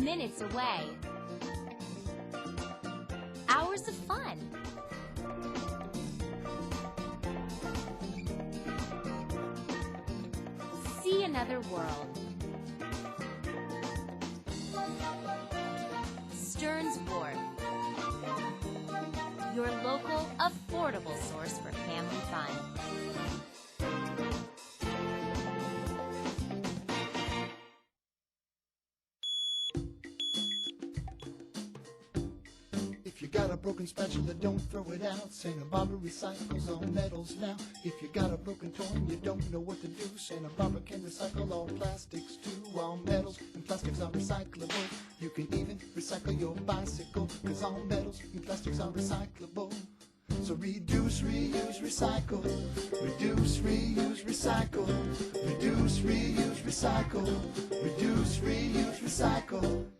minutes away. Hours of fun. See another world. Stearns Wharf, your local, affordable source for family fun. If you got a broken spatula, don't throw it out. Santa Barbara recycles all metals now. If you got a broken toy and you don't know what to do, Santa Barbara can recycle all plastics too. All metals and plastics are recyclable. You can even recycle your bicycle, 'cause all metals and plastics are recyclable. So reduce, reuse, recycle. Reduce, reuse, recycle. Reduce, reuse, recycle. Reduce, reuse, recycle.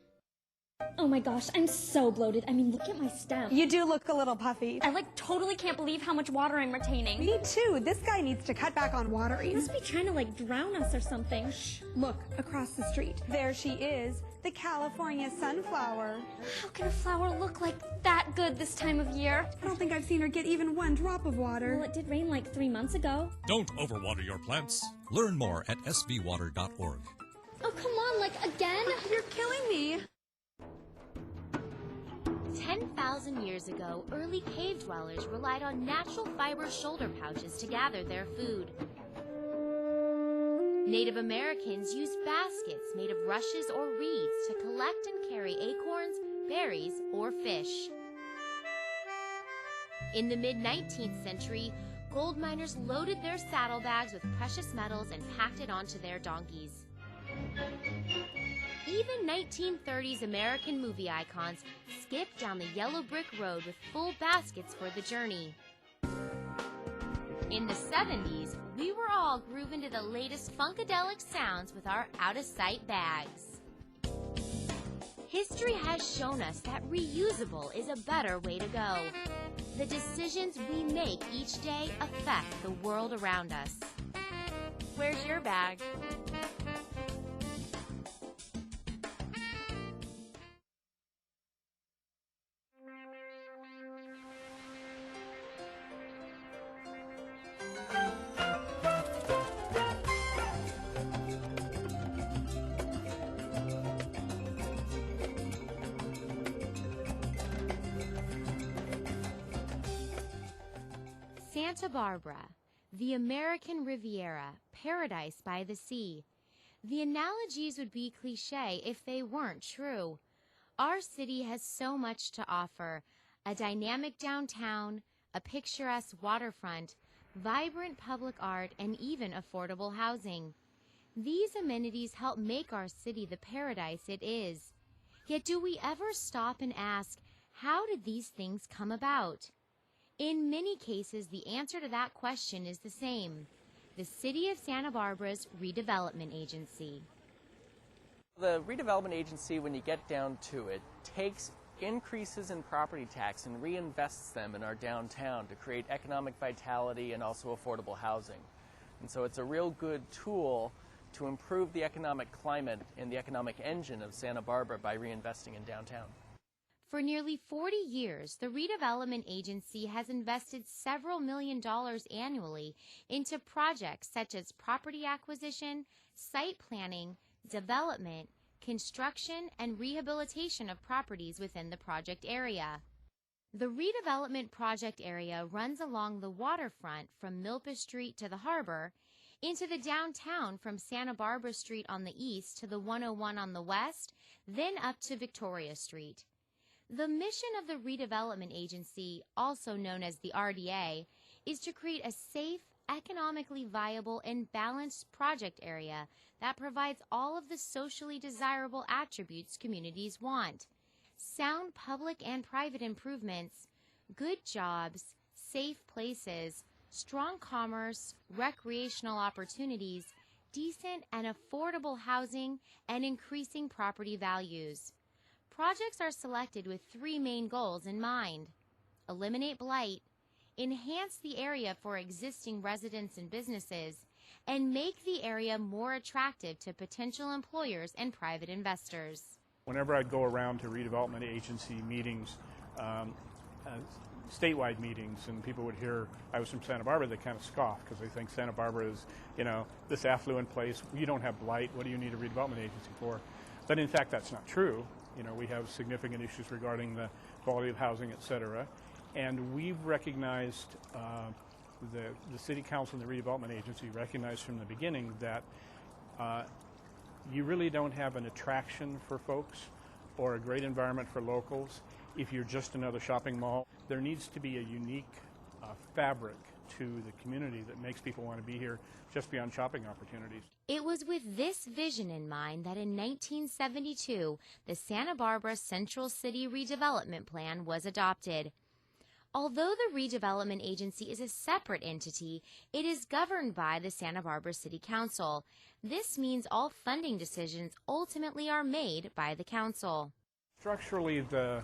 Oh my gosh, I'm so bloated. I mean, look at my stem. You do look a little puffy. I totally can't believe how much water I'm retaining. Me too. This guy needs to cut back on watering. He must be trying to drown us or something. Shh, look across the street. There she is, the California sunflower. How can a flower look that good this time of year? I don't think I've seen her get even one drop of water. Well, it did rain 3 months ago. Don't overwater your plants. Learn more at sbwater.org. Oh, come on, again? You're killing me. 10,000 years ago, early cave dwellers relied on natural fiber shoulder pouches to gather their food. Native Americans used baskets made of rushes or reeds to collect and carry acorns, berries, or fish. In the mid-19th century, gold miners loaded their saddlebags with precious metals and packed it onto their donkeys. Even 1930s American movie icons skipped down the yellow brick road with full baskets for the journey. In the 70s, we were all grooving to the latest funkadelic sounds with our out-of-sight bags. History has shown us that reusable is a better way to go. The decisions we make each day affect the world around us. Where's your bag? Santa Barbara, the American Riviera, paradise by the sea. The analogies would be cliché if they weren't true. Our city has so much to offer: a dynamic downtown, a picturesque waterfront, vibrant public art, and even affordable housing. These amenities help make our city the paradise it is. Yet do we ever stop and ask, how did these things come about? In many cases, the answer to that question is the same: the City of Santa Barbara's redevelopment agency. The redevelopment agency, when you get down to it, takes increases in property tax and reinvests them in our downtown to create economic vitality and also affordable housing. And so it's a real good tool to improve the economic climate and the economic engine of Santa Barbara by reinvesting in downtown. For nearly 40 years, the redevelopment agency has invested several $million annually into projects such as property acquisition, site planning, development, construction, and rehabilitation of properties within the project area. The redevelopment project area runs along the waterfront from Milpas Street to the harbor, into the downtown from Santa Barbara Street on the east to the 101 on the west, then up to Victoria Street. The mission of the redevelopment agency, also known as the RDA, is to create a safe, economically viable, and balanced project area that provides all of the socially desirable attributes communities want: sound public and private improvements, good jobs, safe places, strong commerce, recreational opportunities, decent and affordable housing, and increasing property values. Projects are selected with 3 main goals in mind: eliminate blight, enhance the area for existing residents and businesses, and make the area more attractive to potential employers and private investors. Whenever I'd go around to redevelopment agency meetings, statewide meetings, and people would hear I was from Santa Barbara, they kind of scoff because they think Santa Barbara is, this affluent place. You don't have blight. What do you need a redevelopment agency for? But in fact, that's not true. We have significant issues regarding the quality of housing, et cetera. And we've recognized, the City Council and the Redevelopment Agency recognized from the beginning that you really don't have an attraction for folks or a great environment for locals if you're just another shopping mall. There needs to be a unique fabric to the community that makes people want to be here just beyond shopping opportunities. It was with this vision in mind that in 1972, the Santa Barbara Central City Redevelopment Plan was adopted. Although the Redevelopment Agency is a separate entity, it is governed by the Santa Barbara City Council. This means all funding decisions ultimately are made by the council. Structurally, the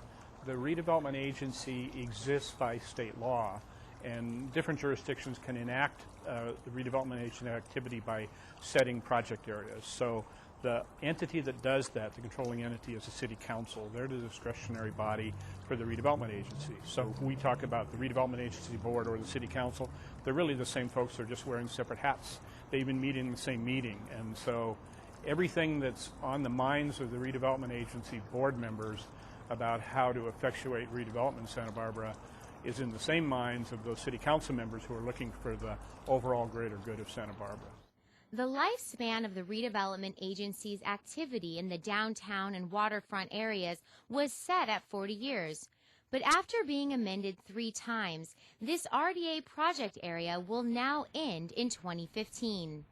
redevelopment agency exists by state law, and different jurisdictions can enact the redevelopment agency activity by setting project areas. So the entity that does that, the controlling entity, is the city council. They're the discretionary body for the redevelopment agency. So when we talk about the redevelopment agency board or the city council, they're really the same folks. They're just wearing separate hats. They even meet in the same meeting. And so everything that's on the minds of the redevelopment agency board members about how to effectuate redevelopment in Santa Barbara is in the same minds of those city council members who are looking for the overall greater good of Santa Barbara. The lifespan of the redevelopment agency's activity in the downtown and waterfront areas was set at 40 years. But after being amended 3 times, this RDA project area will now end in 2015.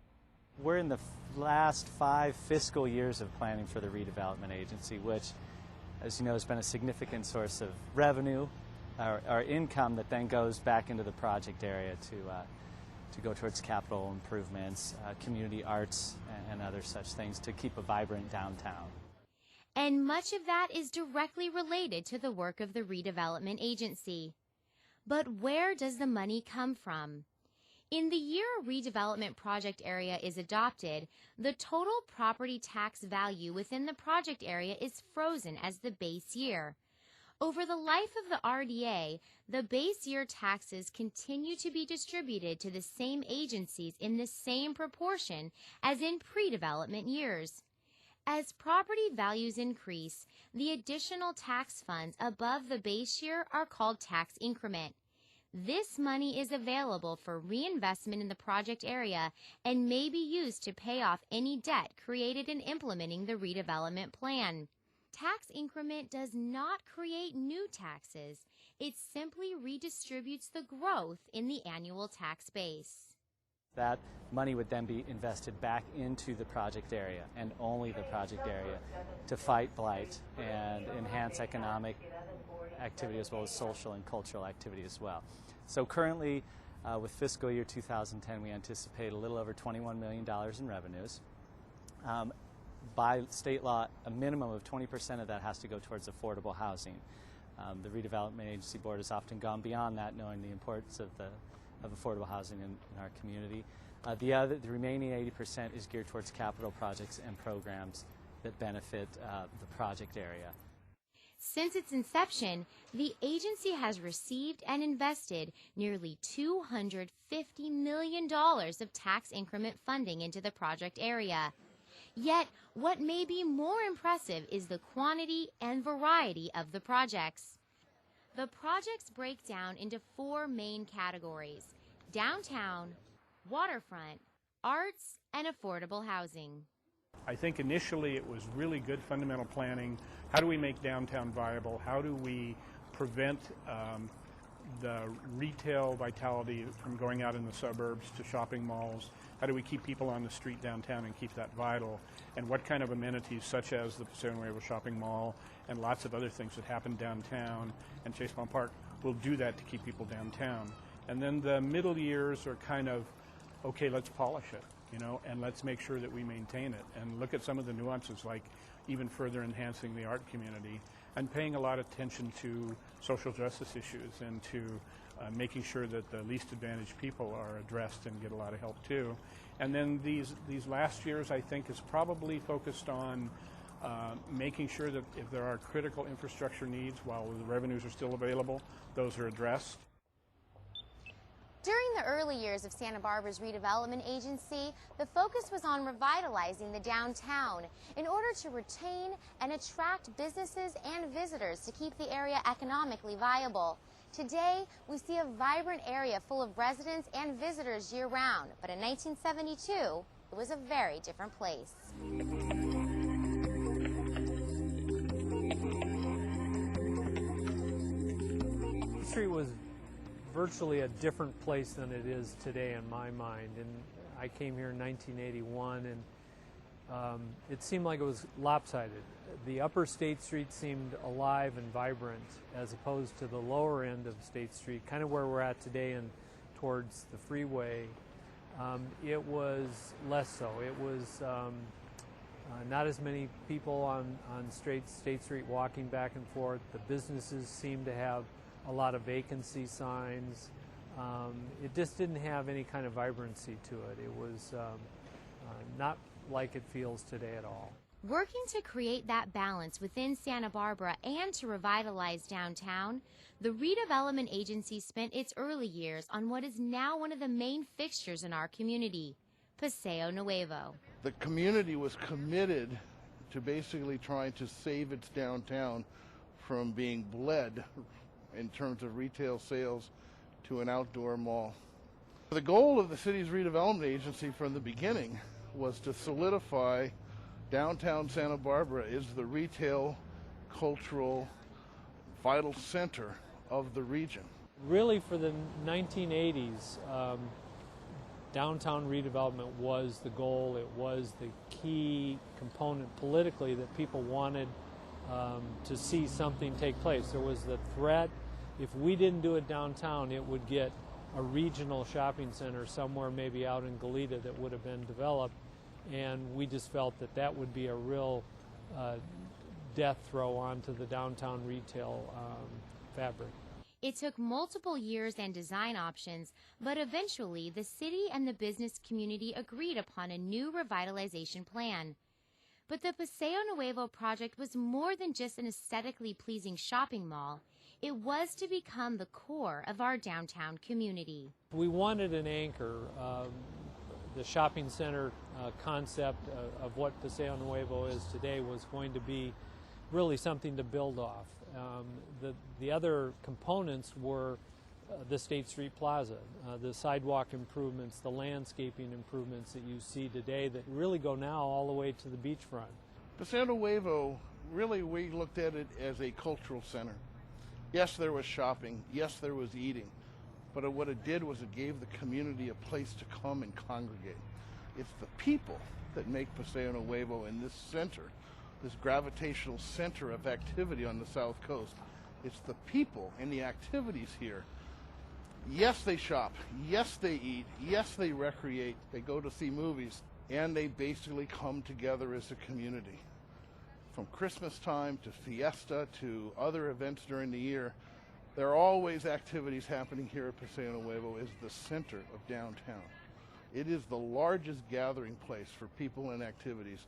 We're in the last 5 fiscal years of planning for the redevelopment agency, which, as you know, has been a significant source of revenue, our income that then goes back into the project area to go towards capital improvements, community arts, and other such things to keep a vibrant downtown. And much of that is directly related to the work of the redevelopment agency. But where does the money come from? In the year a redevelopment project area is adopted, the total property tax value within the project area is frozen as the base year. Over the life of the RDA, the base year taxes continue to be distributed to the same agencies in the same proportion as in pre-development years. As property values increase, the additional tax funds above the base year are called tax increment. This money is available for reinvestment in the project area and may be used to pay off any debt created in implementing the redevelopment plan. Tax increment does not create new taxes. It simply redistributes the growth in the annual tax base. That money would then be invested back into the project area, and only the project area, to fight blight and enhance economic activity as well as social and cultural activity as well. So currently, with fiscal year 2010, we anticipate a little over $21 million in revenues. By state law, a minimum of 20% of that has to go towards affordable housing. The Redevelopment Agency Board has often gone beyond that, knowing the importance of affordable housing in our community. The remaining 80% is geared towards capital projects and programs that benefit the project area. Since its inception, the agency has received and invested nearly $250 million of tax increment funding into the project area. Yet, what may be more impressive is the quantity and variety of the projects. The projects break down into 4 main categories: downtown, waterfront, arts, and affordable housing. I think initially it was really good fundamental planning. How do we make downtown viable? How do we prevent the retail vitality from going out in the suburbs to shopping malls? How do we keep people on the street downtown and keep that vital? And what kind of amenities, such as the San Nuevo Shopping Mall and lots of other things that happen downtown and Chase Palm Park, will do that to keep people downtown. And then the middle years are kind of, okay, let's polish it, and let's make sure that we maintain it and look at some of the nuances, like even further enhancing the art community and paying a lot of attention to social justice issues and to making sure that the least advantaged people are addressed and get a lot of help too. And then these last years, I think, is probably focused on making sure that if there are critical infrastructure needs while the revenues are still available, those are addressed. During the early years of Santa Barbara's redevelopment agency, the focus was on revitalizing the downtown in order to retain and attract businesses and visitors to keep the area economically viable. Today, we see a vibrant area full of residents and visitors year-round, but in 1972, it was a very different place. The street was virtually a different place than it is today in my mind. And I came here in 1981, and it seemed like it was lopsided. The upper State Street seemed alive and vibrant as opposed to the lower end of State Street, kind of where we're at today and towards the freeway. It was less so. It was not as many people on State Street walking back and forth. The businesses seemed to have a lot of vacancy signs. It just didn't have any kind of vibrancy to it. It was not like it feels today at all. Working to create that balance within Santa Barbara and to revitalize downtown, the redevelopment agency spent its early years on what is now one of the main fixtures in our community, Paseo Nuevo. The community was committed to basically trying to save its downtown from being bled in terms of retail sales to an outdoor mall. The goal of the city's redevelopment agency from the beginning was to solidify downtown Santa Barbara is the retail, cultural, vital center of the region. Really, for the 1980s, downtown redevelopment was the goal. It was the key component politically that people wanted to see something take place. There was the threat, if we didn't do it downtown, it would get a regional shopping center somewhere maybe out in Goleta that would have been developed, and we just felt that that would be a real death throw onto the downtown retail fabric. It took multiple years and design options, but eventually the city and the business community agreed upon a new revitalization plan. But the Paseo Nuevo project was more than just an aesthetically pleasing shopping mall. It was to become the core of our downtown community. We wanted an anchor. The shopping center concept of what Paseo Nuevo is today was going to be really something to build off. The other components were the State Street Plaza, the sidewalk improvements, the landscaping improvements that you see today that really go now all the way to the beachfront. Paseo Nuevo, really we looked at it as a cultural center. Yes, there was shopping. Yes, there was eating. But what it did was it gave the community a place to come and congregate. It's the people that make Paseo Nuevo in this center, this gravitational center of activity on the South Coast. It's the people and the activities here. Yes, they shop. Yes, they eat. Yes, they recreate. They go to see movies. And they basically come together as a community. From Christmas time to Fiesta to other events during the year, there are always activities happening here at Paseo Nuevo. Is the center of downtown. It is the largest gathering place for people and activities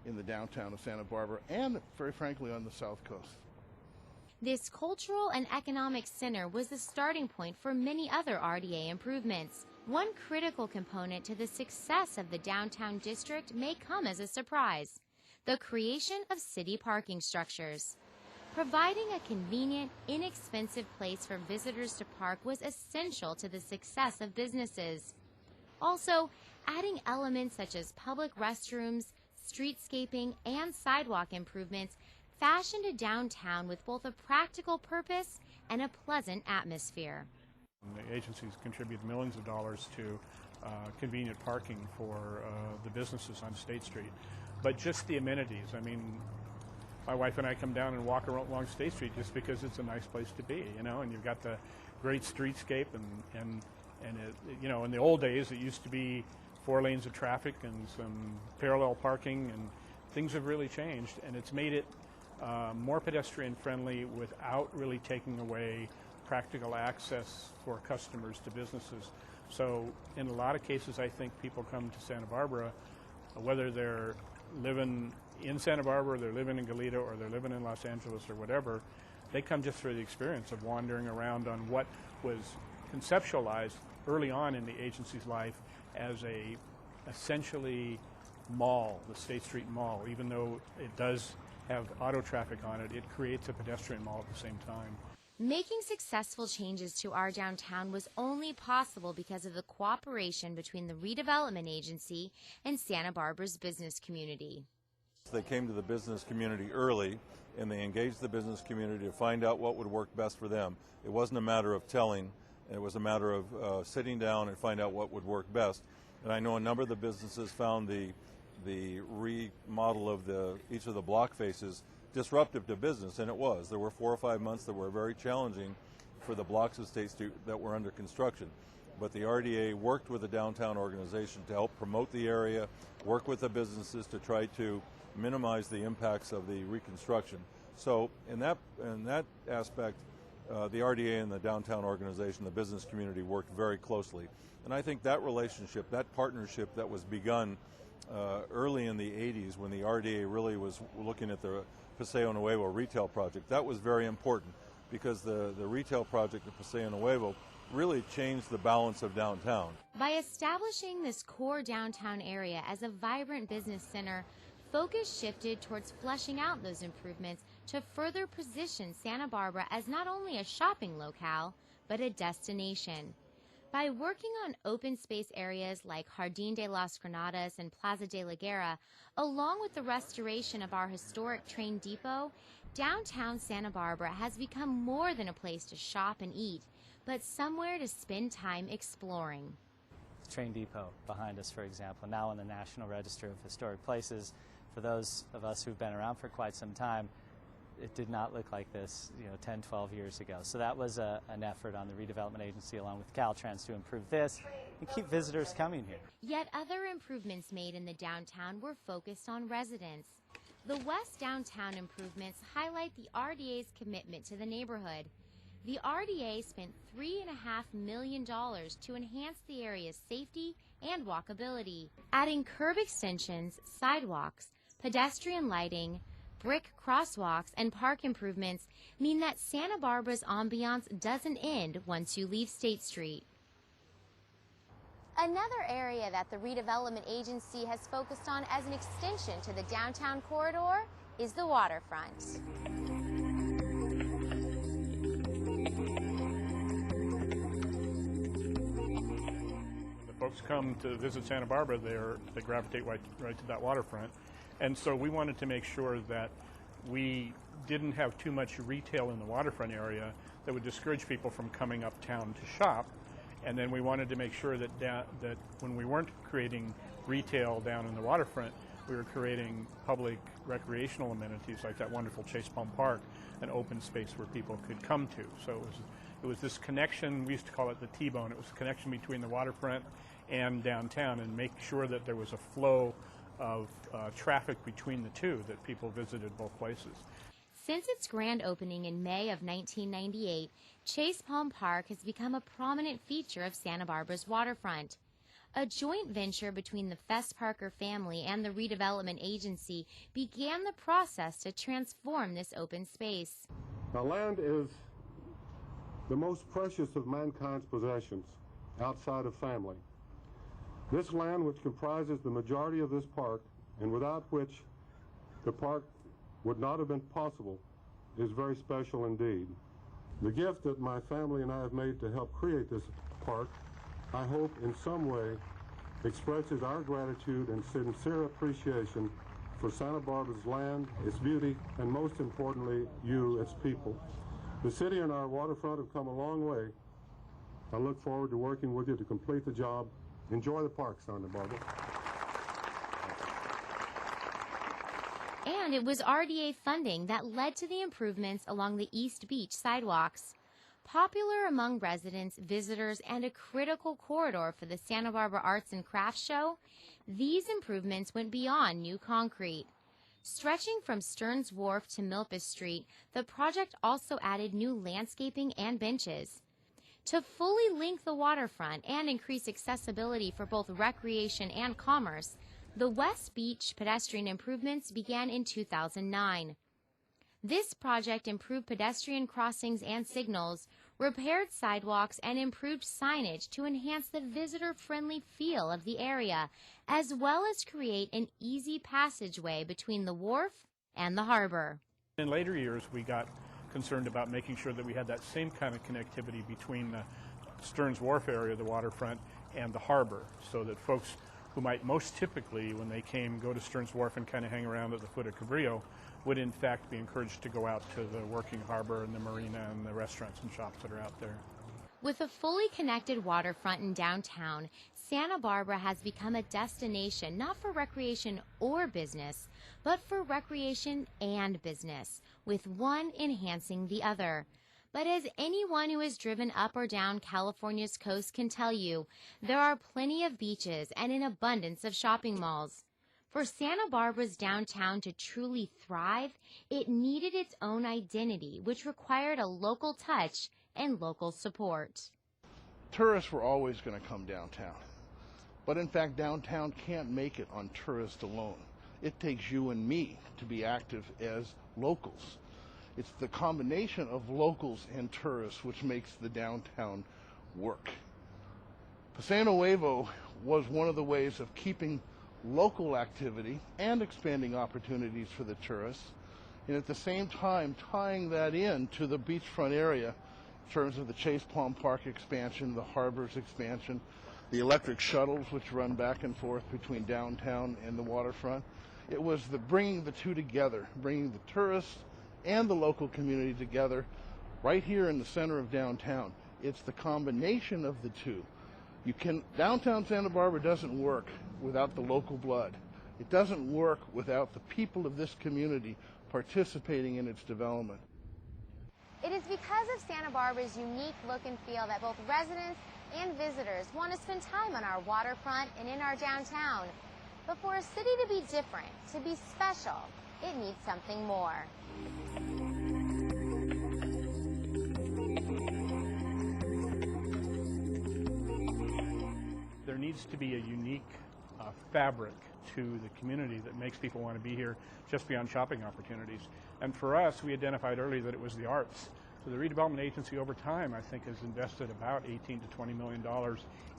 in the downtown of Santa Barbara and, very frankly, on the South Coast. This cultural and economic center was the starting point for many other RDA improvements. One critical component to the success of the downtown district may come as a surprise: the creation of city parking structures. Providing a convenient, inexpensive place for visitors to park was essential to the success of businesses. Also, adding elements such as public restrooms, streetscaping, and sidewalk improvements fashioned a downtown with both a practical purpose and a pleasant atmosphere. The agencies contribute millions of dollars to convenient parking for the businesses on State Street. But just the amenities, I mean, my wife and I come down and walk along State Street just because it's a nice place to be, you know, and you've got the great streetscape and it, you know, in the old days it used to be 4 lanes of traffic and some parallel parking, and things have really changed, and it's made it more pedestrian friendly without really taking away practical access for customers to businesses. So in a lot of cases I think people come to Santa Barbara whether they're living in Santa Barbara, or they're living in Goleta, or they're living in Los Angeles, or whatever. They come just for the experience of wandering around on what was conceptualized early on in the agency's life as a essentially mall, the State Street Mall. Even though it does have auto traffic on it, it creates a pedestrian mall at the same time. Making successful changes to our downtown was only possible because of the cooperation between the redevelopment agency and Santa Barbara's business community. They came to the business community early, and they engaged the business community to find out what would work best for them. It wasn't a matter of telling, it was a matter of sitting down and find out what would work best. And I know a number of the businesses found the remodel of each of the block faces disruptive to business, and it was. There were 4 or 5 months that were very challenging for the blocks of State Street that were under construction. But the RDA worked with the downtown organization to help promote the area, work with the businesses to try to minimize the impacts of the reconstruction. So in that aspect, the RDA and the downtown organization, the business community, worked very closely. And I think that relationship, that partnership that was begun early in the 80s when the RDA really was looking at the Paseo Nuevo retail project, that was very important because the retail project at Paseo Nuevo really changed the balance of downtown. By establishing this core downtown area as a vibrant business center, focus shifted towards fleshing out those improvements to further position Santa Barbara as not only a shopping locale, but a destination. By working on open space areas like Jardín de las Granadas and Plaza de la Guerra, along with the restoration of our historic train depot, downtown Santa Barbara has become more than a place to shop and eat, but somewhere to spend time exploring. The train depot behind us, for example, now in the National Register of Historic Places. For those of us who've been around for quite some time, it did not look like this, 10, 12 years ago. So that was an effort on the redevelopment agency along with Caltrans to improve this and keep visitors coming here. Yet other improvements made in the downtown were focused on residents. The West Downtown improvements highlight the RDA's commitment to the neighborhood. The RDA spent $3.5 million to enhance the area's safety and walkability, adding curb extensions, sidewalks, pedestrian lighting, brick crosswalks, and park improvements mean that Santa Barbara's ambiance doesn't end once you leave State Street. Another area that the redevelopment agency has focused on as an extension to the downtown corridor is the waterfront. Folks come to visit Santa Barbara, they gravitate right to that waterfront. And so we wanted to make sure that we didn't have too much retail in the waterfront area that would discourage people from coming uptown to shop. And then we wanted to make sure that when we weren't creating retail down in the waterfront, we were creating public recreational amenities like that wonderful Chase Palm Park, an open space where people could come to. So it was this connection, we used to call it the T-bone, it was the connection between the waterfront and downtown, and make sure that there was a flow of traffic between the two, that people visited both places. Since its grand opening in May of 1998, Chase Palm Park has become a prominent feature of Santa Barbara's waterfront. A joint venture between the Fess Parker family and the redevelopment agency began the process to transform this open space. Now, land is the most precious of mankind's possessions outside of family. This land, which comprises the majority of this park, and without which the park would not have been possible, is very special indeed. The gift that my family and I have made to help create this park, I hope in some way expresses our gratitude and sincere appreciation for Santa Barbara's land, its beauty, and most importantly, you, its people. The city and our waterfront have come a long way. I look forward to working with you to complete the job. Enjoy the park, Santa Barbara. And it was RDA funding that led to the improvements along the East Beach sidewalks. Popular among residents, visitors, and a critical corridor for the Santa Barbara Arts and Crafts Show, these improvements went beyond new concrete. Stretching from Stearns Wharf to Milpas Street, the project also added new landscaping and benches. To fully link the waterfront and increase accessibility for both recreation and commerce, The West Beach pedestrian improvements began in 2009. This project improved pedestrian crossings and signals, repaired sidewalks, and improved signage to enhance the visitor-friendly feel of the area, as well as create an easy passageway between the wharf and the harbor. In later years, we got concerned about making sure that we had that same kind of connectivity between the Stearns Wharf area, the waterfront, and the harbor, so that folks who might most typically, when they came, go to Stearns Wharf and kind of hang around at the foot of Cabrillo, would in fact be encouraged to go out to the working harbor and the marina and the restaurants and shops that are out there. With a fully connected waterfront in downtown, Santa Barbara has become a destination not for recreation or business, but for recreation and business, with one enhancing the other. But as anyone who has driven up or down California's coast can tell you, there are plenty of beaches and an abundance of shopping malls. For Santa Barbara's downtown to truly thrive, it needed its own identity, which required a local touch and local support. Tourists were always going to come downtown. But in fact, downtown can't make it on tourists alone. It takes you and me to be active as locals. It's the combination of locals and tourists which makes the downtown work. Paseo Nuevo was one of the ways of keeping local activity and expanding opportunities for the tourists, and at the same time tying that in to the beachfront area in terms of the Chase Palm Park expansion, the harbor's expansion, the electric shuttles which run back and forth between downtown and the waterfront. It was the bringing the two together, bringing the tourists and the local community together right here in the center of downtown. It's the combination of the two. Downtown Santa Barbara doesn't work without the local blood. It doesn't work without the people of this community participating in its development. It is because of Santa Barbara's unique look and feel that both residents and visitors want to spend time on our waterfront and in our downtown. But for a city to be different, to be special, it needs something more. There needs to be a unique fabric to the community that makes people want to be here just beyond shopping opportunities. And for us, we identified early that it was the arts. So the redevelopment agency over time, I think, has invested about $18 to $20 million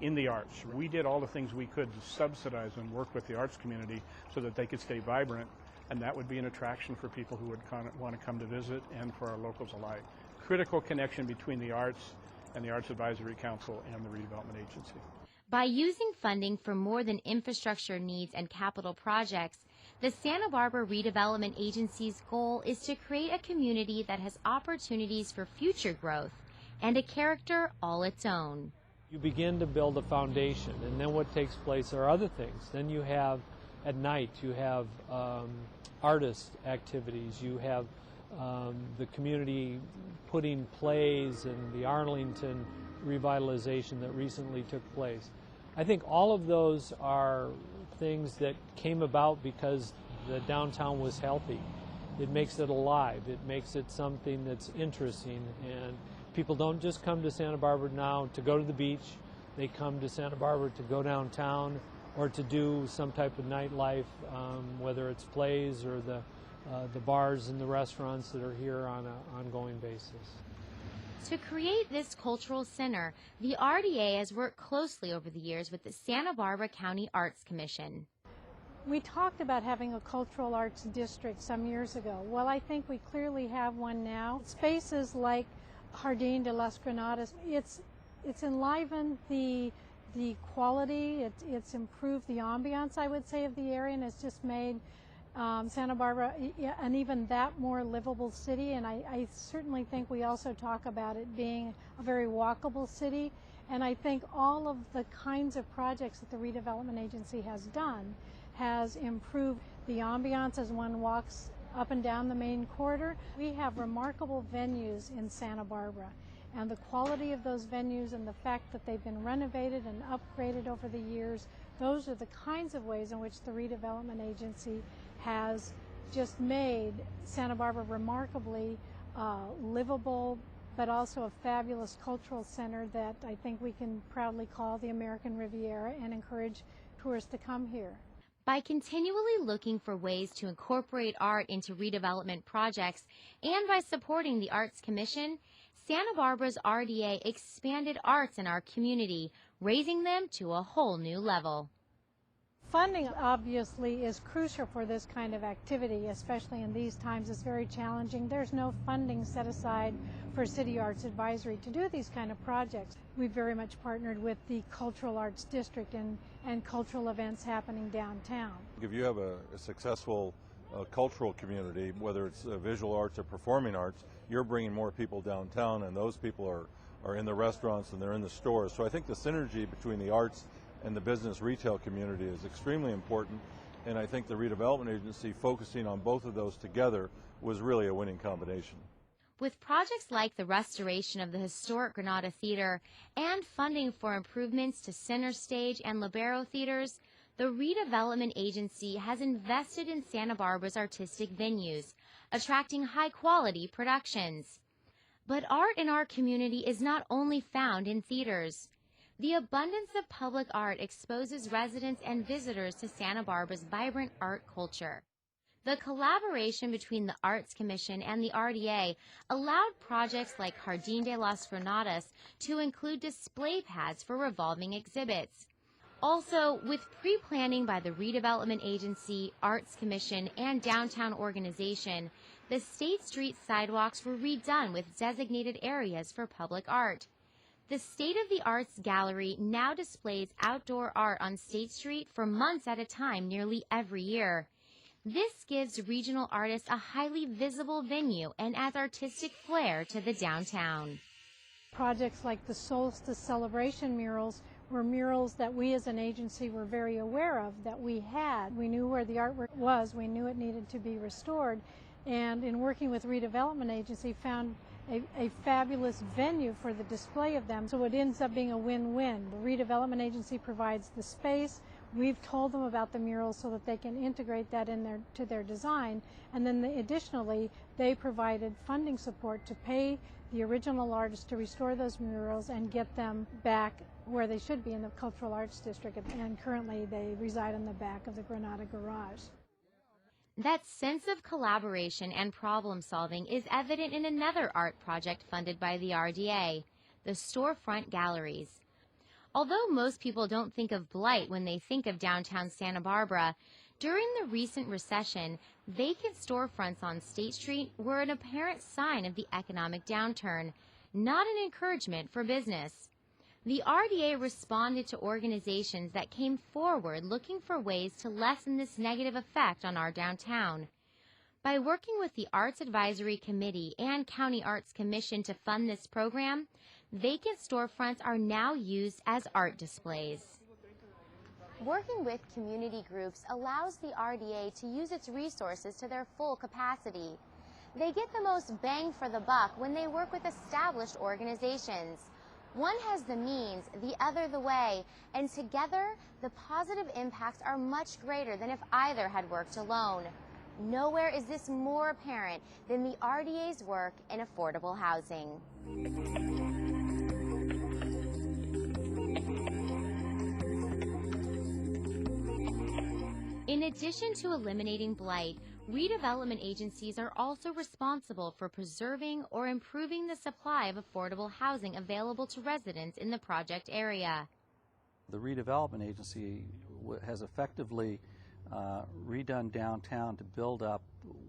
in the arts. We did all the things we could to subsidize and work with the arts community so that they could stay vibrant, and that would be an attraction for people who would want to come to visit and for our locals alike. Critical connection between the arts and the Arts Advisory Council and the redevelopment agency. By using funding for more than infrastructure needs and capital projects, the Santa Barbara Redevelopment Agency's goal is to create a community that has opportunities for future growth and a character all its own. You begin to build a foundation, and then what takes place are other things. Then you have, at night, you have artist activities, you have the community putting plays and the Arlington revitalization that recently took place. I think all of those are things that came about because the downtown was healthy. It makes it alive. It makes it something that's interesting, and people don't just come to Santa Barbara now to go to the beach. They come to Santa Barbara to go downtown or to do some type of nightlife, whether it's plays or the bars and the restaurants that are here on an ongoing basis. To create this cultural center, the RDA has worked closely over the years with the Santa Barbara County Arts Commission. We talked about having a cultural arts district some years ago. Well, I think we clearly have one now. Spaces like Jardín de las Granadas, it's enlivened the quality, it's improved the ambiance, I would say, of the area, and it's just made Santa Barbara an even that more livable city. And I certainly think we also talk about it being a very walkable city. And I think all of the kinds of projects that the redevelopment agency has done has improved the ambiance as one walks up and down the main corridor. We have remarkable venues in Santa Barbara, and the quality of those venues and the fact that they've been renovated and upgraded over the years, those are the kinds of ways in which the redevelopment agency has just made Santa Barbara remarkably livable, but also a fabulous cultural center that I think we can proudly call the American Riviera and encourage tourists to come here. By continually looking for ways to incorporate art into redevelopment projects and by supporting the Arts Commission, Santa Barbara's RDA expanded arts in our community, raising them to a whole new level. Funding obviously is crucial for this kind of activity, especially in these times. It's very challenging. There's no funding set aside for City Arts Advisory to do these kind of projects. We've very much partnered with the Cultural Arts District and cultural events happening downtown. If you have a successful cultural community, whether it's visual arts or performing arts, you're bringing more people downtown, and those people are in the restaurants and they're in the stores. So I think the synergy between the arts and the business retail community is extremely important, and I think the redevelopment agency focusing on both of those together was really a winning combination. With projects like the restoration of the historic Granada Theater and funding for improvements to Center Stage and Libero theaters, the redevelopment agency has invested in Santa Barbara's artistic venues, attracting high-quality productions. But art in our community is not only found in theaters. The abundance of public art exposes residents and visitors to Santa Barbara's vibrant art culture. The collaboration between the Arts Commission and the RDA allowed projects like Jardín de las Granadas to include display pads for revolving exhibits. Also, with pre-planning by the Redevelopment Agency, Arts Commission, and Downtown Organization, the State Street sidewalks were redone with designated areas for public art. The State of the Arts Gallery now displays outdoor art on State Street for months at a time nearly every year. This gives regional artists a highly visible venue and adds artistic flair to the downtown. Projects like the Solstice Celebration murals were murals that we as an agency were very aware of, that we had. We knew where the artwork was, we knew it needed to be restored, and in working with Redevelopment Agency found a fabulous venue for the display of them. So it ends up being a win-win. The Redevelopment Agency provides the space. We've told them about the murals so that they can integrate that in to their design. And then additionally, they provided funding support to pay the original artists to restore those murals and get them back where they should be in the Cultural Arts District. And currently they reside on the back of the Granada Garage. That sense of collaboration and problem solving is evident in another art project funded by the RDA, the Storefront Galleries. Although most people don't think of blight when they think of downtown Santa Barbara, during the recent recession, vacant storefronts on State Street were an apparent sign of the economic downturn, not an encouragement for business. The RDA responded to organizations that came forward looking for ways to lessen this negative effect on our downtown. By working with the Arts Advisory Committee and County Arts Commission to fund this program, vacant storefronts are now used as art displays. Working with community groups allows the RDA to use its resources to their full capacity. They get the most bang for the buck when they work with established organizations. One has the means, the other the way, and together the positive impacts are much greater than if either had worked alone. Nowhere is this more apparent than the RDA's work in affordable housing. In addition to eliminating blight, redevelopment agencies are also responsible for preserving or improving the supply of affordable housing available to residents in the project area. The redevelopment agency has effectively redone downtown to build up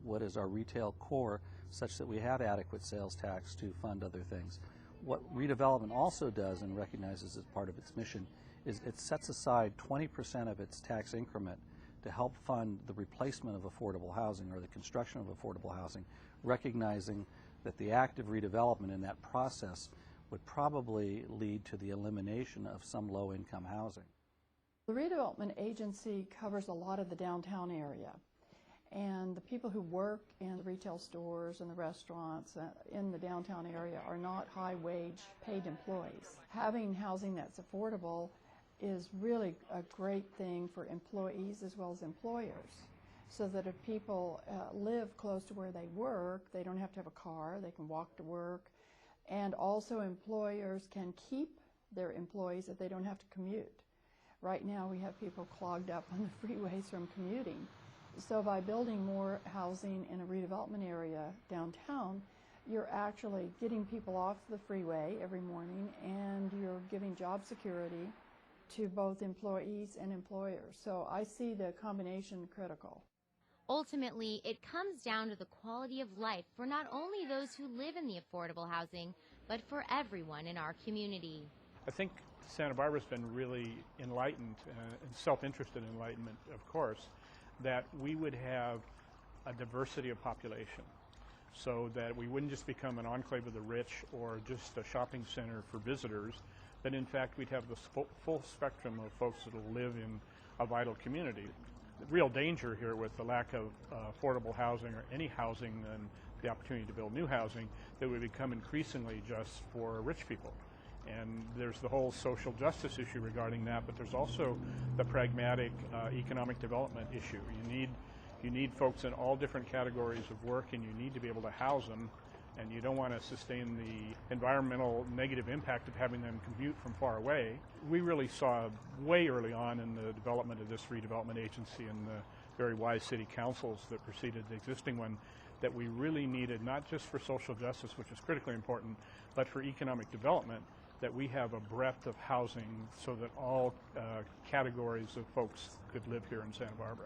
what is our retail core such that we have adequate sales tax to fund other things. What redevelopment also does and recognizes as part of its mission is it sets aside 20% of its tax increment to help fund the replacement of affordable housing or the construction of affordable housing, recognizing that the active redevelopment in that process would probably lead to the elimination of some low-income housing. The redevelopment agency covers a lot of the downtown area, and the people who work in the retail stores and the restaurants in the downtown area are not high-wage paid employees. Having housing that's affordable is really a great thing for employees as well as employers, so that if people live close to where they work, they don't have to have a car, they can walk to work, and also employers can keep their employees if they don't have to commute. Right now we have people clogged up on the freeways from commuting. So by building more housing in a redevelopment area downtown, you're actually getting people off the freeway every morning, and you're giving job security to both employees and employers. So I see the combination critical. Ultimately, it comes down to the quality of life for not only those who live in the affordable housing, but for everyone in our community. I think Santa Barbara's been really enlightened, and self-interested enlightenment, of course, that we would have a diversity of population, so that we wouldn't just become an enclave of the rich or just a shopping center for visitors, but in fact we'd have the full spectrum of folks that will live in a vital community. The real danger here with the lack of affordable housing or any housing and the opportunity to build new housing, that would become increasingly just for rich people. And there's the whole social justice issue regarding that, but there's also the pragmatic economic development issue. You need folks in all different categories of work, and you need to be able to house them, and you don't want to sustain the environmental negative impact of having them commute from far away. We really saw way early on in the development of this redevelopment agency and the very wise city councils that preceded the existing one, that we really needed, not just for social justice, which is critically important, but for economic development, that we have a breadth of housing so that all categories of folks could live here in Santa Barbara.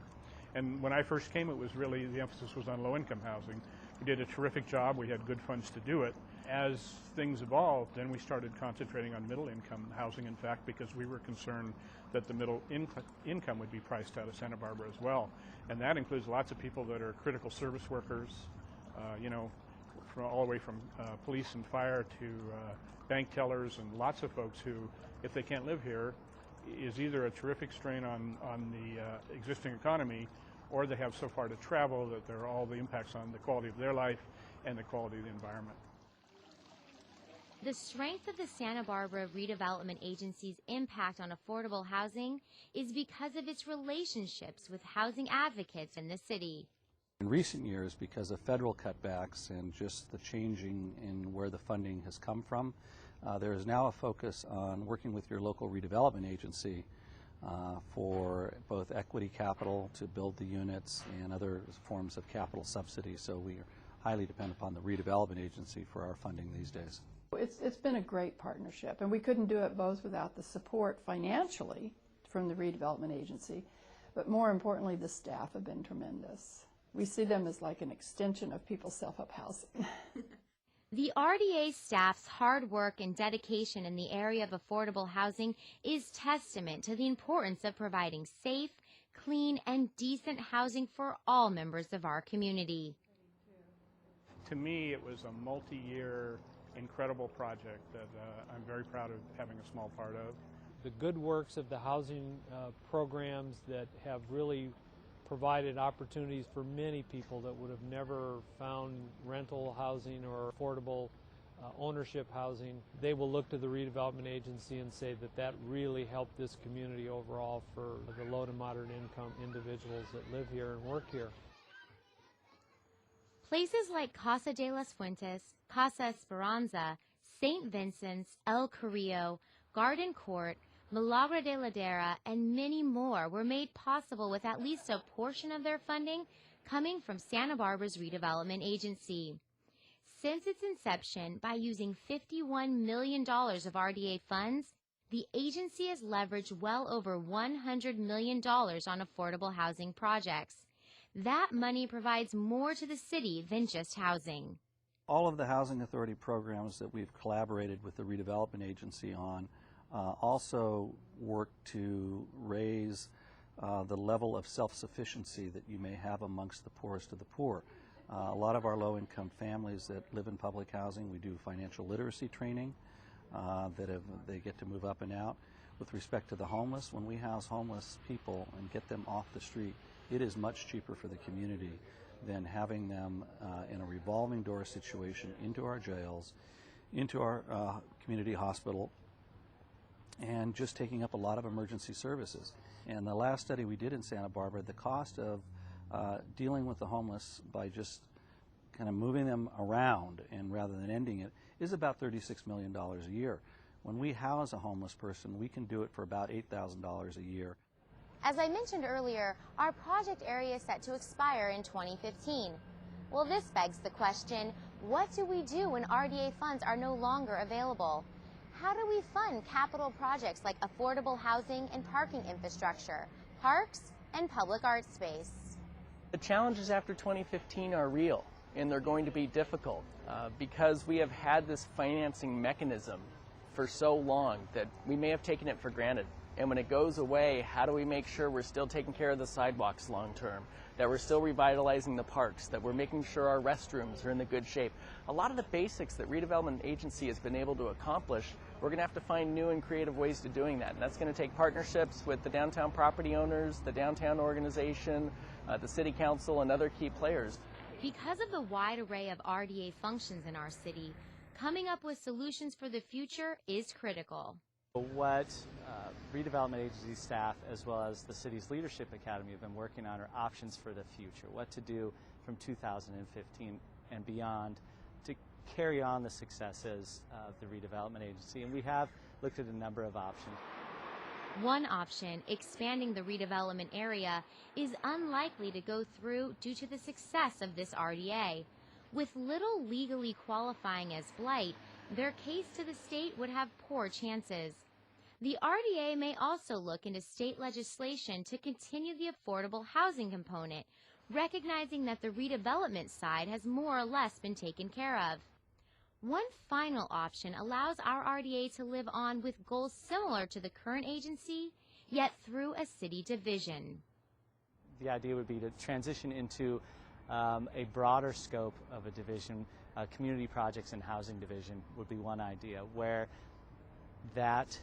And when I first came, it was really, the emphasis was on low-income housing. We did a terrific job. We had good funds to do it. As things evolved, then we started concentrating on middle-income housing, in fact, because we were concerned that the middle income would be priced out of Santa Barbara as well. And that includes lots of people that are critical service workers, all the way from police and fire to bank tellers, and lots of folks who, if they can't live here, is either a terrific strain on the existing economy, or they have so far to travel that there are all the impacts on the quality of their life and the quality of the environment. The strength of the Santa Barbara Redevelopment Agency's impact on affordable housing is because of its relationships with housing advocates in the city. In recent years, because of federal cutbacks and just the changing in where the funding has come from, there is now a focus on working with your local redevelopment agency for both equity capital to build the units and other forms of capital subsidy. So we are highly dependent upon the redevelopment agency for our funding these days. It's been a great partnership, and we couldn't do it both without the support financially from the redevelopment agency, but more importantly, the staff have been tremendous. We see them as like an extension of people's self-help housing. The RDA staff's hard work and dedication in the area of affordable housing is testament to the importance of providing safe, clean, and decent housing for all members of our community. To me, it was a multi-year, incredible project that I'm very proud of having a small part of. The good works of the housing programs that have really provided opportunities for many people that would have never found rental housing or affordable ownership housing. They will look to the redevelopment agency and say that that really helped this community overall for the low to moderate income individuals that live here and work here. Places like Casa de las Fuentes, Casa Esperanza, St. Vincent's, El Carrillo, Garden Court, Milagro de Ladera, and many more were made possible with at least a portion of their funding coming from Santa Barbara's redevelopment agency. Since its inception, by using $51 million of RDA funds, the agency has leveraged well over $100 million on affordable housing projects. That money provides more to the city than just housing. All of the Housing Authority programs that we've collaborated with the redevelopment agency on also work to raise the level of self-sufficiency that you may have amongst the poorest of the poor. A lot of our low-income families that live in public housing, we do financial literacy training they get to move up and out. With respect to the homeless, when we house homeless people and get them off the street, it is much cheaper for the community than having them in a revolving door situation into our jails, into our community hospital, and just taking up a lot of emergency services. And the last study we did in Santa Barbara, the cost of dealing with the homeless by just kind of moving them around and rather than ending it is about $36 million a year. When we house a homeless person, we can do it for about $8,000 a year. As I mentioned earlier, our project area is set to expire in 2015. Well, this begs the question, what do we do when RDA funds are no longer available? How do we fund capital projects like affordable housing and parking infrastructure, parks, and public art space? The challenges after 2015 are real, and they're going to be difficult because we have had this financing mechanism for so long that we may have taken it for granted. And when it goes away, how do we make sure we're still taking care of the sidewalks long term, that we're still revitalizing the parks, that we're making sure our restrooms are in the good shape? A lot of the basics that redevelopment agency has been able to accomplish, we're going to have to find new and creative ways to doing that. And that's going to take partnerships with the downtown property owners, the downtown organization, the city council, and other key players. Because of the wide array of RDA functions in our city, coming up with solutions for the future is critical. What redevelopment agency staff as well as the city's leadership academy have been working on are options for the future, what to do from 2015 and beyond to carry on the successes of the redevelopment agency. And we have looked at a number of options. One option, expanding the redevelopment area, is unlikely to go through due to the success of this RDA. With little legally qualifying as blight, their case to the state would have poor chances. The RDA may also look into state legislation to continue the affordable housing component, recognizing that the redevelopment side has more or less been taken care of. One final option allows our RDA to live on with goals similar to the current agency, yet through a city division. The idea would be to transition into a broader scope of a division. Community projects and housing division would be one idea, where that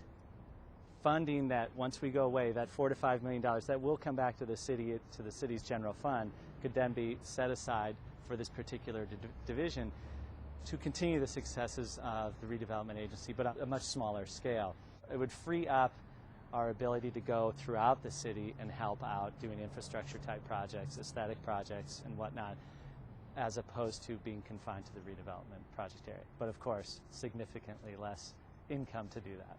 funding that once we go away, that $4 to $5 million that will come back to the city, to the city's general fund, could then be set aside for this particular division to continue the successes of the redevelopment agency, but on a much smaller scale. It would free up our ability to go throughout the city and help out doing infrastructure type projects, aesthetic projects and whatnot, as opposed to being confined to the redevelopment project area. But of course, significantly less income to do that.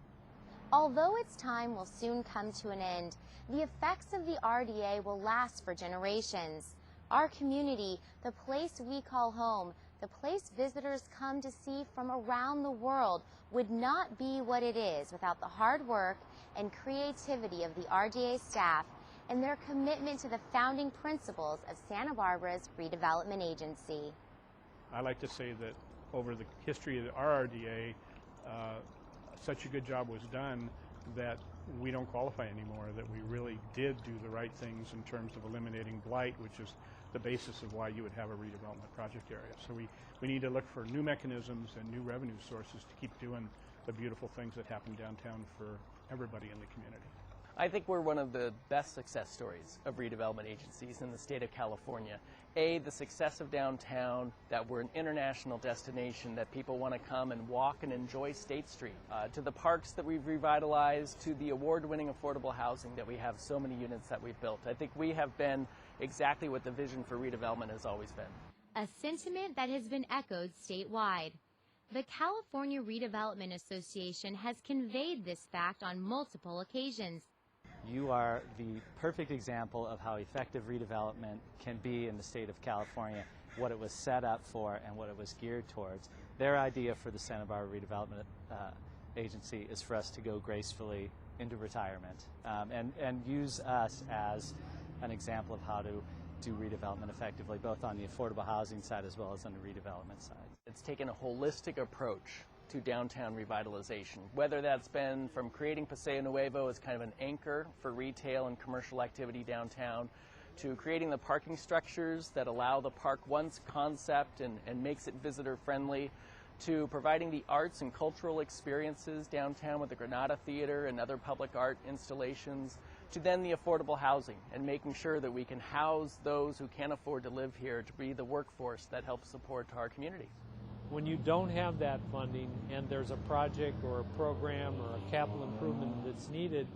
Although its time will soon come to an end, the effects of the RDA will last for generations. Our community, the place we call home, the place visitors come to see from around the world, would not be what it is without the hard work and creativity of the RDA staff and their commitment to the founding principles of Santa Barbara's redevelopment agency. I like to say that over the history of the RRDA, such a good job was done that we don't qualify anymore, that we really did do the right things in terms of eliminating blight, which is the basis of why you would have a redevelopment project area. So we need to look for new mechanisms and new revenue sources to keep doing the beautiful things that happen downtown for everybody in the community. I think we're one of the best success stories of redevelopment agencies in the state of California. The success of downtown, that we're an international destination, that people want to come and walk and enjoy State Street, to the parks that we've revitalized, to the award-winning affordable housing that we have so many units that we've built. I think we have been exactly what the vision for redevelopment has always been. A sentiment that has been echoed statewide. The California Redevelopment Association has conveyed this fact on multiple occasions. You are the perfect example of how effective redevelopment can be in the state of California, what it was set up for and what it was geared towards. Their idea for the Santa Barbara Redevelopment Agency is for us to go gracefully into retirement and use us as an example of how to do redevelopment effectively, both on the affordable housing side as well as on the redevelopment side. It's taken a holistic approach to downtown revitalization, whether that's been from creating Paseo Nuevo as kind of an anchor for retail and commercial activity downtown, to creating the parking structures that allow the Park Once concept and makes it visitor friendly, to providing the arts and cultural experiences downtown with the Granada Theater and other public art installations, to then the affordable housing and making sure that we can house those who can't afford to live here to be the workforce that helps support our community. When you don't have that funding and there's a project or a program or a capital improvement that's needed,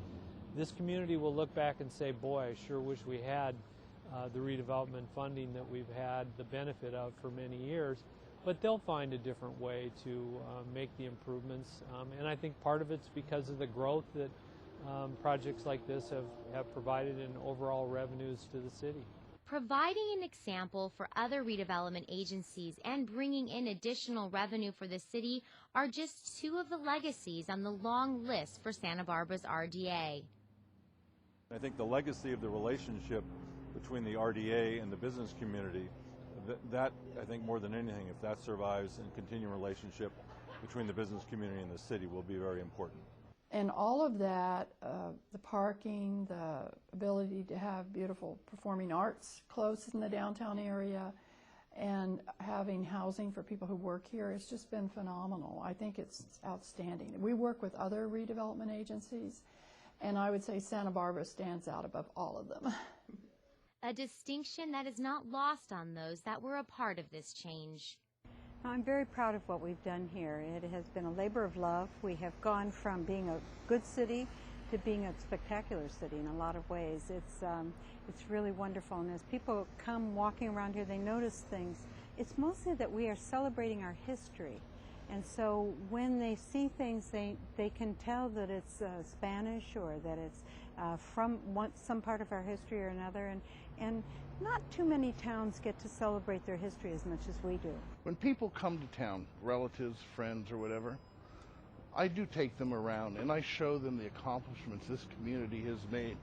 this community will look back and say, boy, I sure wish we had the redevelopment funding that we've had the benefit of for many years. but they'll find a different way to make the improvements. And I think part of it's because of the growth that projects like this have provided in overall revenues to the city. Providing an example for other redevelopment agencies and bringing in additional revenue for the city are just two of the legacies on the long list for Santa Barbara's RDA. I think the legacy of the relationship between the RDA and the business community, that I think more than anything, if that survives and continuing relationship between the business community and the city will be very important. And all of that, the parking, the ability to have beautiful performing arts close in the downtown area, and having housing for people who work here, it's just been phenomenal. I think it's outstanding. We work with other redevelopment agencies, and I would say Santa Barbara stands out above all of them. A distinction that is not lost on those that were a part of this change. I'm very proud of what we've done here. It has been a labor of love. We have gone from being a good city to being a spectacular city in a lot of ways. It's really wonderful, and as people come walking around here, they notice things. It's mostly that we are celebrating our history, and so when they see things, they can tell that it's Spanish or that it's from some part of our history or another, and not too many towns get to celebrate their history as much as we do. When people come to town, relatives, friends, or whatever, I do take them around and I show them the accomplishments this community has made.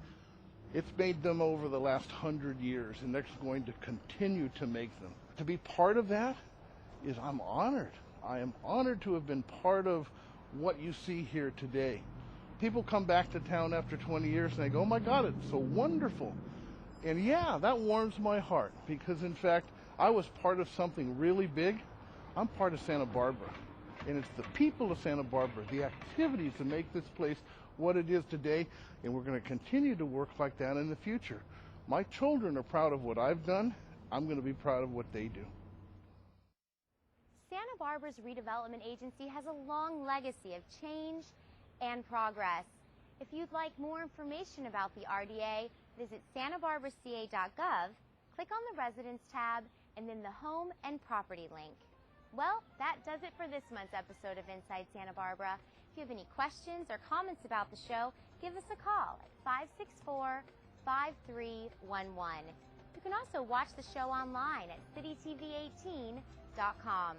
It's made them over the last 100 years, and it's going to continue to make them. To be part of that is I'm honored. I am honored to have been part of what you see here today. People come back to town after 20 years and they go, oh my God, it's so wonderful. And yeah, that warms my heart because, in fact, I was part of something really big. I'm part of Santa Barbara. And it's the people of Santa Barbara, the activities that make this place what it is today, and we're going to continue to work like that in the future. My children are proud of what I've done. I'm going to be proud of what they do. Santa Barbara's redevelopment agency has a long legacy of change and progress. If you'd like more information about the RDA, visit santabarbaraca.gov, click on the Residents tab, and then the Home and Property link. Well, that does it for this month's episode of Inside Santa Barbara. If you have any questions or comments about the show, give us a call at 564-5311. You can also watch the show online at citytv18.com.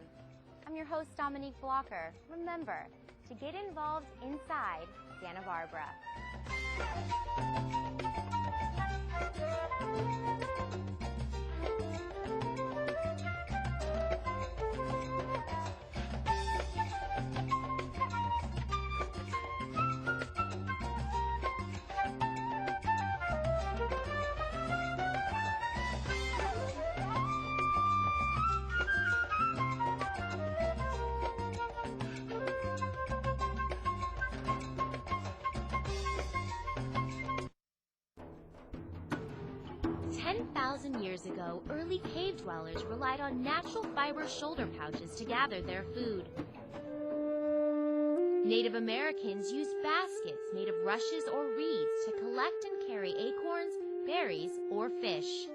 I'm your host, Dominique Blocker. Remember to get involved inside Santa Barbara. Years ago, early cave dwellers relied on natural fiber shoulder pouches to gather their food. Native Americans used baskets made of rushes or reeds to collect and carry acorns, berries, or fish.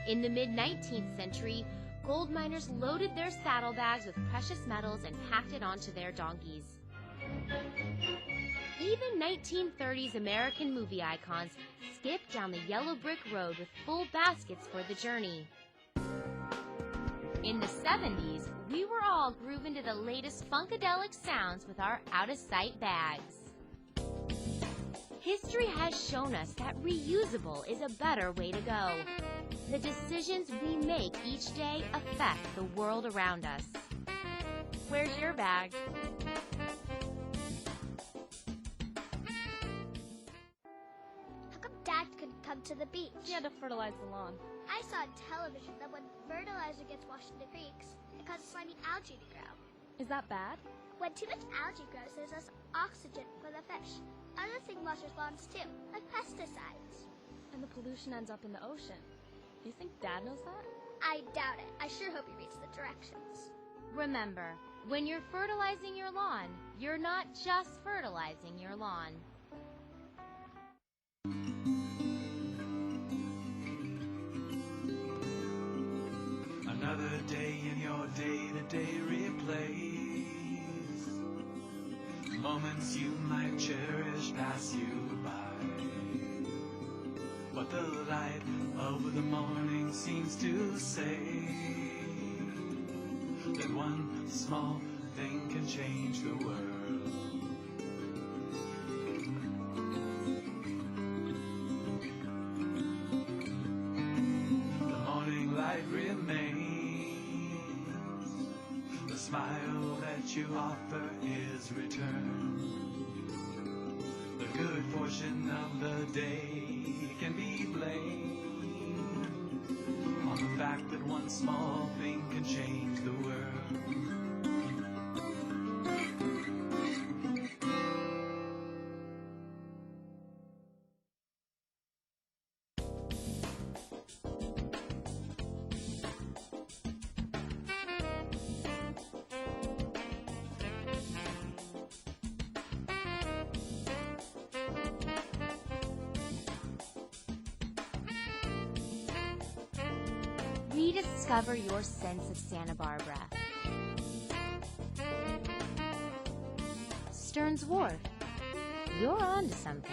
In the mid-19th century, gold miners loaded their saddlebags with precious metals and packed it onto their donkeys. Even 1930s American movie icons skipped down the yellow brick road with full baskets for the journey. In the 70s, we were all grooving to the latest funkadelic sounds with our out-of-sight bags. History has shown us that reusable is a better way to go. The decisions we make each day affect the world around us. Where's your bag? Dad couldn't come to the beach. He had to fertilize the lawn. I saw on television that when fertilizer gets washed into creeks, it causes slimy algae to grow. Is that bad? When too much algae grows, there's less oxygen for the fish. Other things washes lawns too, like pesticides. And the pollution ends up in the ocean. Do you think Dad knows that? I doubt it. I sure hope he reads the directions. Remember, when you're fertilizing your lawn, you're not just fertilizing your lawn. Another a day in your day-to-day replace. Moments you might cherish pass you by, but the light of the morning seems to say that one small thing can change the world. The morning light remains. The smile that you offer is returned. The good fortune of the day can be blamed on the fact that one small thing can change the world. Rediscover your sense of Santa Barbara. Stearns Wharf, you're on to something.